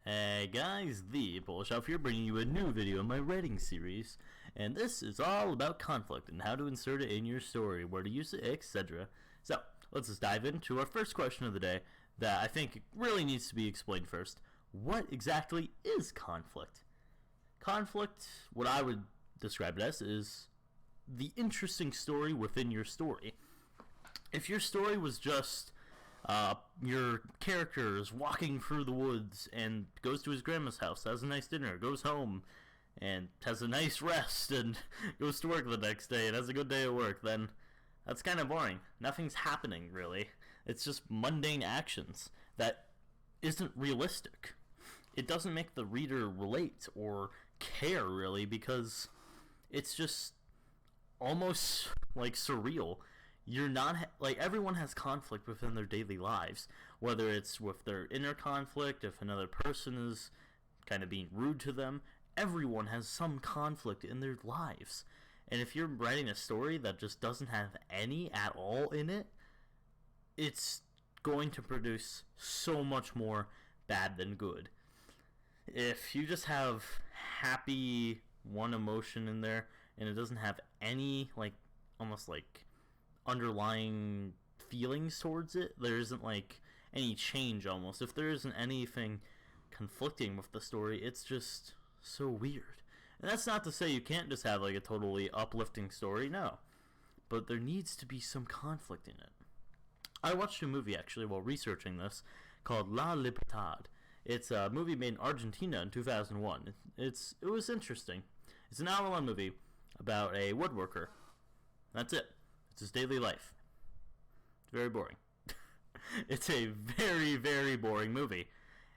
Hey guys, ThePolishElf here, bringing you a new video in my writing series, and this is all about conflict and how to insert it in your story, where to use it, etc. So, let's just dive into our first question of the day that I think really needs to be explained first. What exactly is conflict? Conflict, what I would describe it as, is the interesting story within your story. If your story was just your character is walking through the woods and goes to his grandma's house, has a nice dinner, goes home, and has a nice rest, and goes to work the next day and has a good day at work, then that's kind of boring. Nothing's happening, really. It's just mundane actions that isn't realistic. It doesn't make the reader relate or care, really, because it's just almost like surreal. You're not like, everyone has conflict within their daily lives, whether it's with their inner conflict, if another person is kind of being rude to them. Everyone has some conflict in their lives, and if you're writing a story that just doesn't have any at all in it, it's going to produce so much more bad than good. If you just have happy one emotion in there and it doesn't have any, like, almost like underlying feelings towards it, there isn't like any change almost. If there isn't anything conflicting with the story, it's just so weird. And that's not to say you can't just have like a totally uplifting story, no. But there needs to be some conflict in it. I watched a movie actually while researching this called La Libertad. It's a movie made in Argentina in 2001. It was interesting. It's an hour-long movie about a woodworker. That's it. It's his daily life. It's very boring. It's a very, very boring movie.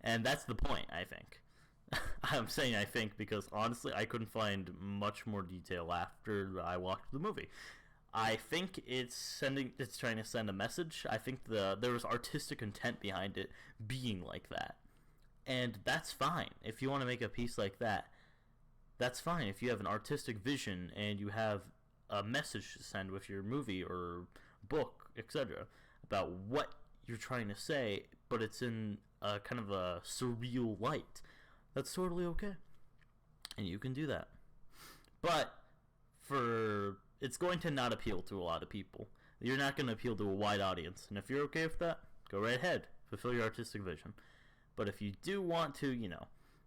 And that's the point, I think. I'm saying I think because honestly I couldn't find much more detail after I watched the movie. I think it's trying to send a message. I think there was artistic intent behind it being like that. And that's fine. If you want to make a piece like that, that's fine. If you have an artistic vision and you have a message to send with your movie or book, etc., about what you're trying to say, but it's in a kind of a surreal light, that's totally okay, and you can do that. But it's going to not appeal to a lot of people. You're not going to appeal to a wide audience, and if you're okay with that, go right ahead, fulfill your artistic vision. But if you do want to,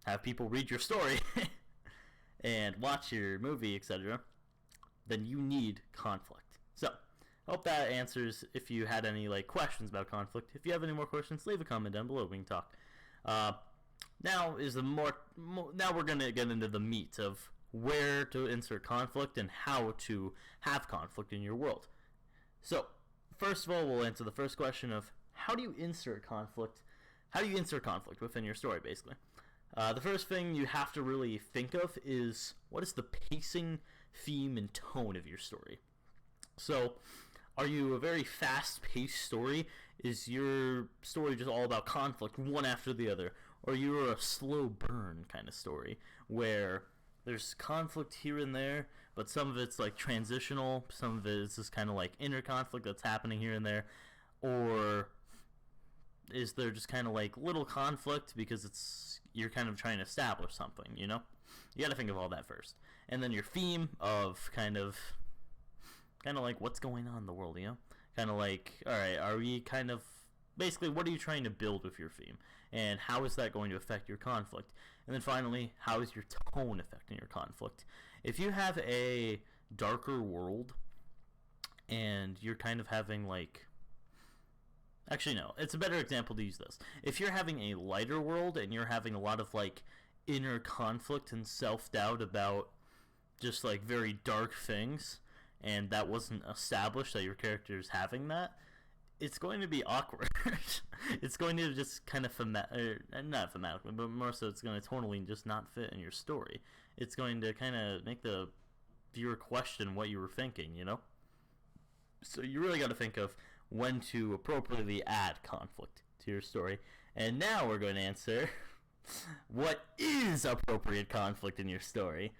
have people read your story and watch your movie, etc., then you need conflict. So, I hope that answers if you had any questions about conflict. If you have any more questions, leave a comment down below. We can talk. Now we're gonna get into the meat of where to insert conflict and how to have conflict in your world. So, first of all, we'll answer the first question of how do you insert conflict? How do you insert conflict within your story, basically? The first thing you have to really think of is what is the pacing, theme, and tone of your story. So, are you a very fast-paced story? Is your story just all about conflict, one after the other? Or you're a slow burn kind of story, where there's conflict here and there, but some of it's like transitional, some of it is just kind of like inner conflict that's happening here and there? Or is there just kind of like little conflict because you're kind of trying to establish something, You gotta think of all that first. And then your theme of kind of like what's going on in the world, Kind of like, alright, are we kind of, basically, what are you trying to build with your theme? And how is that going to affect your conflict? And then finally, how is your tone affecting your conflict? If you have a darker world, and you're kind of having actually, no. It's a better example to use this. If you're having a lighter world and you're having a lot of inner conflict and self-doubt about just very dark things, and that wasn't established that your character is having that, it's going to be awkward. It's going to just kind of not thematically, but more so it's going to tonally just not fit in your story. It's going to kind of make the viewer question what you were thinking, So you really got to think of when to appropriately add conflict to your story. And now we're going to answer what is appropriate conflict in your story.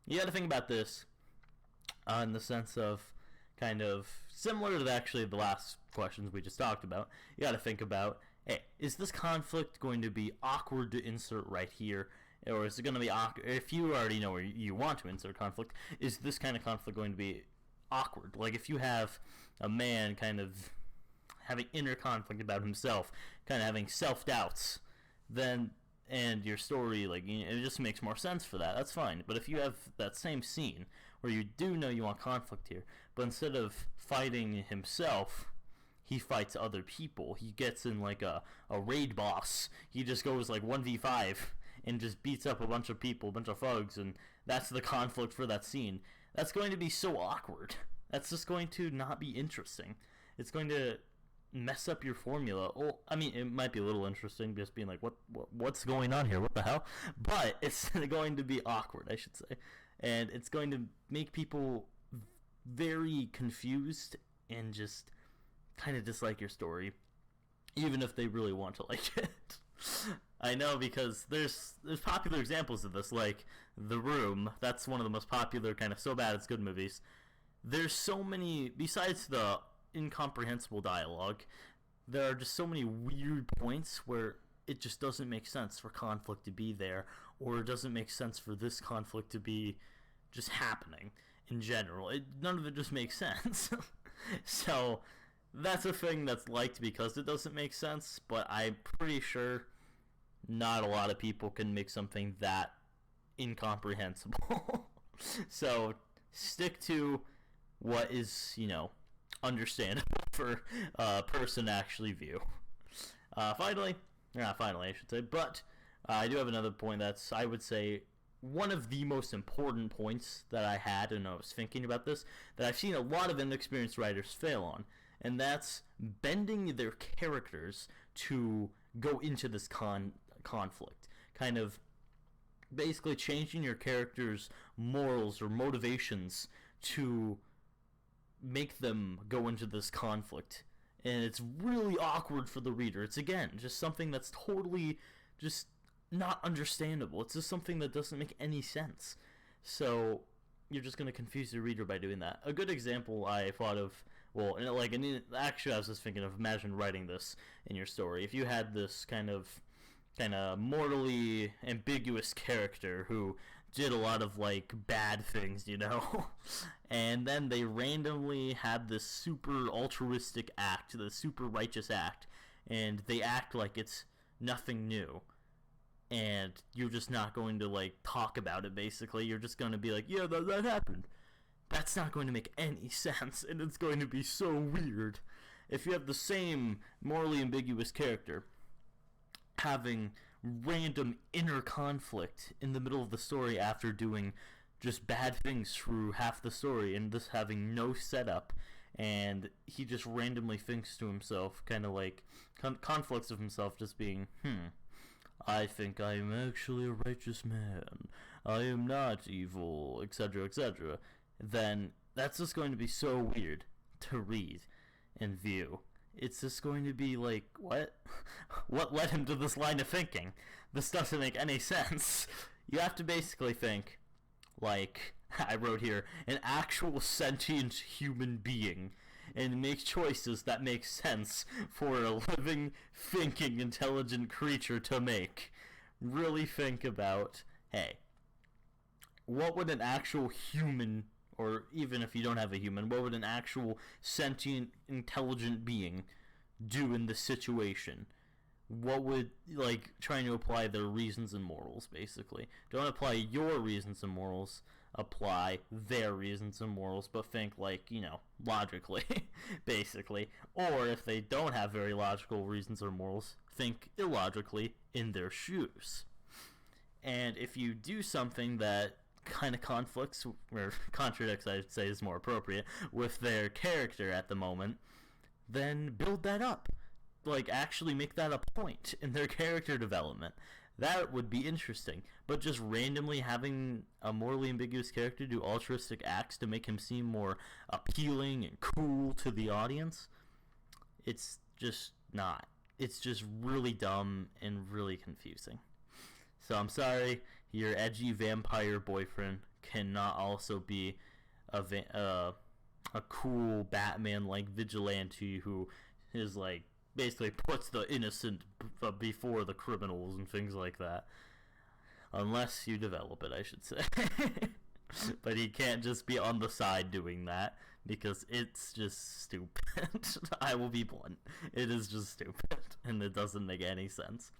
You got to think about this in the sense of kind of similar to actually the last questions we just talked about. You got to think about hey, is this conflict going to be awkward to insert right here? Or is it going to be awkward? If you already know where you want to insert conflict, is this kind of conflict going to be awkward? Like if you have a man kind of having inner conflict about himself, kind of having self-doubts, then, and your story, like, it just makes more sense for that. That's fine. But if you have that same scene where you do know you want conflict here, but instead of fighting himself, he fights other people. He gets in like a raid boss. He just goes like 1v5 and just beats up a bunch of people, a bunch of thugs, and that's the conflict for that scene. That's going to be so awkward. That's just going to not be interesting. It's going to mess up your formula. Well, I mean, it might be a little interesting just being like, what's going on here? What the hell? But it's going to be awkward, I should say. And it's going to make people very confused and just kind of dislike your story, even if they really want to like it. I know, because there's popular examples of this, like The Room. That's one of the most popular kind of so bad it's good movies. There's so many, besides the incomprehensible dialogue, there are just so many weird points where it just doesn't make sense for conflict to be there, or it doesn't make sense for this conflict to be just happening in general. None of it just makes sense. So that's a thing that's liked because it doesn't make sense, but I'm pretty sure not a lot of people can make something that incomprehensible. So stick to what is, understandable for a person to actually view. Finally, I should say, but I do have another point that's, I would say, one of the most important points that I had, and I was thinking about this, that I've seen a lot of inexperienced writers fail on, and that's bending their characters to go into this conflict. Kind of basically changing your character's morals or motivations to make them go into this conflict. And it's really awkward for the reader. It's, again, just something that's totally just not understandable. It's just something that doesn't make any sense. So you're just going to confuse the reader by doing that. A good example I thought of, well, actually I was just thinking of, imagine writing this in your story. If you had this kind of morally ambiguous character who did a lot of like bad things, and then they randomly had this super altruistic act, the super righteous act, and they act like it's nothing new, and you're just not going to like talk about it. Basically, you're just going to be like, yeah, that happened. That's not going to make any sense, and it's going to be so weird. If you have the same morally ambiguous character having random inner conflict in the middle of the story after doing just bad things through half the story, and this having no setup, and he just randomly thinks to himself, kind of like conflicts of himself, just being, I think I am actually a righteous man, I am not evil, etc., etc., then that's just going to be so weird to read and view. It's just going to be like, what? What led him to this line of thinking? This doesn't make any sense. You have to basically think, like I wrote here, an actual sentient human being, and make choices that make sense for a living, thinking, intelligent creature to make. Really think about, hey, what would an actual human, or even if you don't have a human, what would an actual sentient, intelligent being do in this situation? What would, like, trying to apply their reasons and morals, basically. Don't apply your reasons and morals, apply their reasons and morals, but think, like, logically, basically. Or if they don't have very logical reasons or morals, think illogically in their shoes. And if you do something that kind of conflicts, or contradicts, I'd say is more appropriate, with their character at the moment, then build that up. Like, actually make that a point in their character development. That would be interesting. But just randomly having a morally ambiguous character do altruistic acts to make him seem more appealing and cool to the audience, it's just not. It's just really dumb and really confusing. So I'm sorry, your edgy vampire boyfriend cannot also be a cool Batman-like vigilante who is like basically puts the innocent before the criminals and things like that. Unless you develop it, I should say. But he can't just be on the side doing that, because it's just stupid. I will be blunt. It is just stupid, and it doesn't make any sense.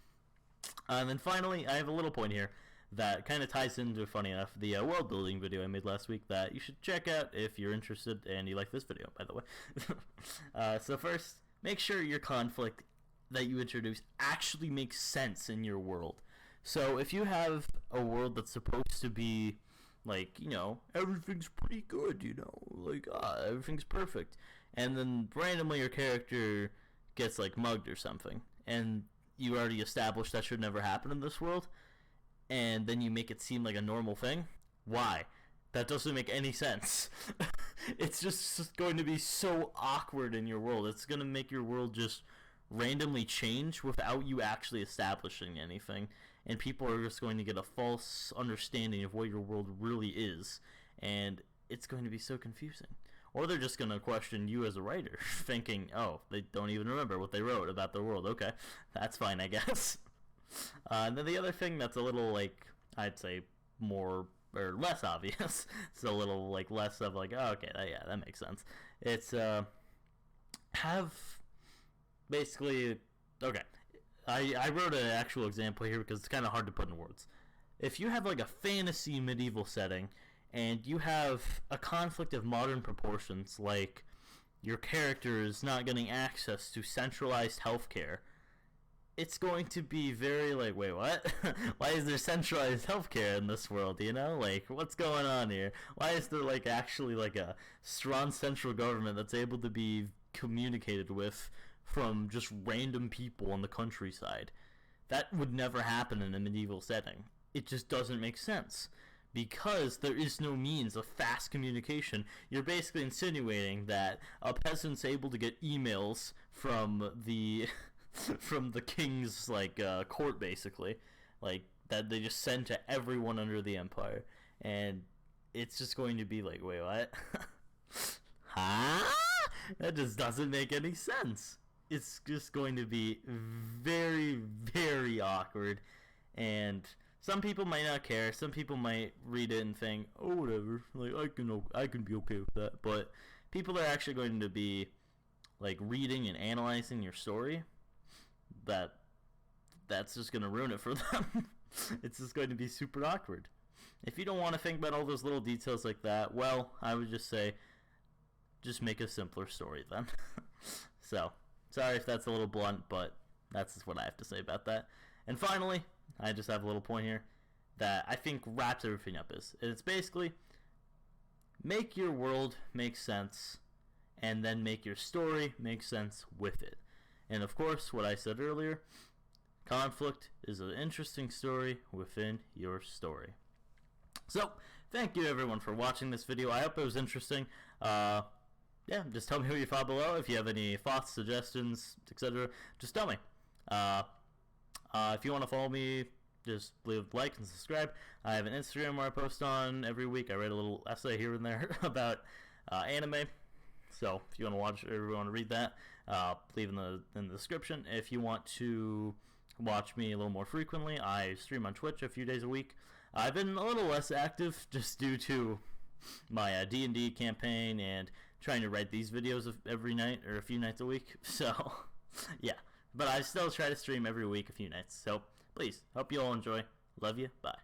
And then finally, I have a little point here that kind of ties into, funny enough, the world building video I made last week that you should check out if you're interested and you like this video, by the way. So first, make sure your conflict that you introduce actually makes sense in your world. So if you have a world that's supposed to be like, you know, everything's pretty good, you know, like, everything's perfect, and then randomly your character gets like mugged or something, and you already established that should never happen in this world, and then you make it seem like a normal thing. Why? That doesn't make any sense. It's just going to be so awkward in your world. It's going to make your world just randomly change without you actually establishing anything, and people are just going to get a false understanding of what your world really is, and it's going to be so confusing. Or they're just going to question you as a writer, thinking, oh, they don't even remember what they wrote about their world. Okay, that's fine, I guess. And then the other thing that's a little, like, I'd say more or less obvious, it's a little like less of like, oh, okay, yeah, that makes sense. It's have basically, okay, I wrote an actual example here because it's kind of hard to put in words. If you have like a fantasy medieval setting and you have a conflict of modern proportions, like your character is not getting access to centralized healthcare, it's going to be very like, wait, what? Why is there centralized healthcare in this world, you know? Like, what's going on here? Why is there like actually like a strong central government that's able to be communicated with from just random people on the countryside? That would never happen in a medieval setting. It just doesn't make sense, because there is no means of fast communication. You're basically insinuating that a peasant's able to get emails from the from the king's like court, basically, like that they just send to everyone under the empire, and it's just going to be like, wait, what? Huh? That just doesn't make any sense. It's just going to be very, very awkward, and some people might not care. Some people might read it and think, oh, whatever, like I can be okay with that. But people that are actually going to be like reading and analyzing your story, that's just going to ruin it for them. It's just going to be super awkward. If you don't want to think about all those little details like that, well, I would just say, just make a simpler story then. So, sorry if that's a little blunt, but that's just what I have to say about that. And finally, I just have a little point here that I think wraps everything up. It's basically, make your world make sense, and then make your story make sense with it. And of course, what I said earlier, conflict is an interesting story within your story. So, thank you everyone for watching this video. I hope it was interesting. Yeah, just tell me what you thought below. If you have any thoughts, suggestions, etc., just tell me. If you want to follow me, just leave a like and subscribe. I have an Instagram where I post on every week. I write a little essay here and there about anime. So if you want to watch or you want to read that, leave in the description. If you want to watch me a little more frequently, I stream on Twitch a few days a week. I've been a little less active just due to my D&D campaign and trying to write these videos every night or a few nights a week. So yeah, but I still try to stream every week a few nights. So please, hope you all enjoy. Love you. Bye.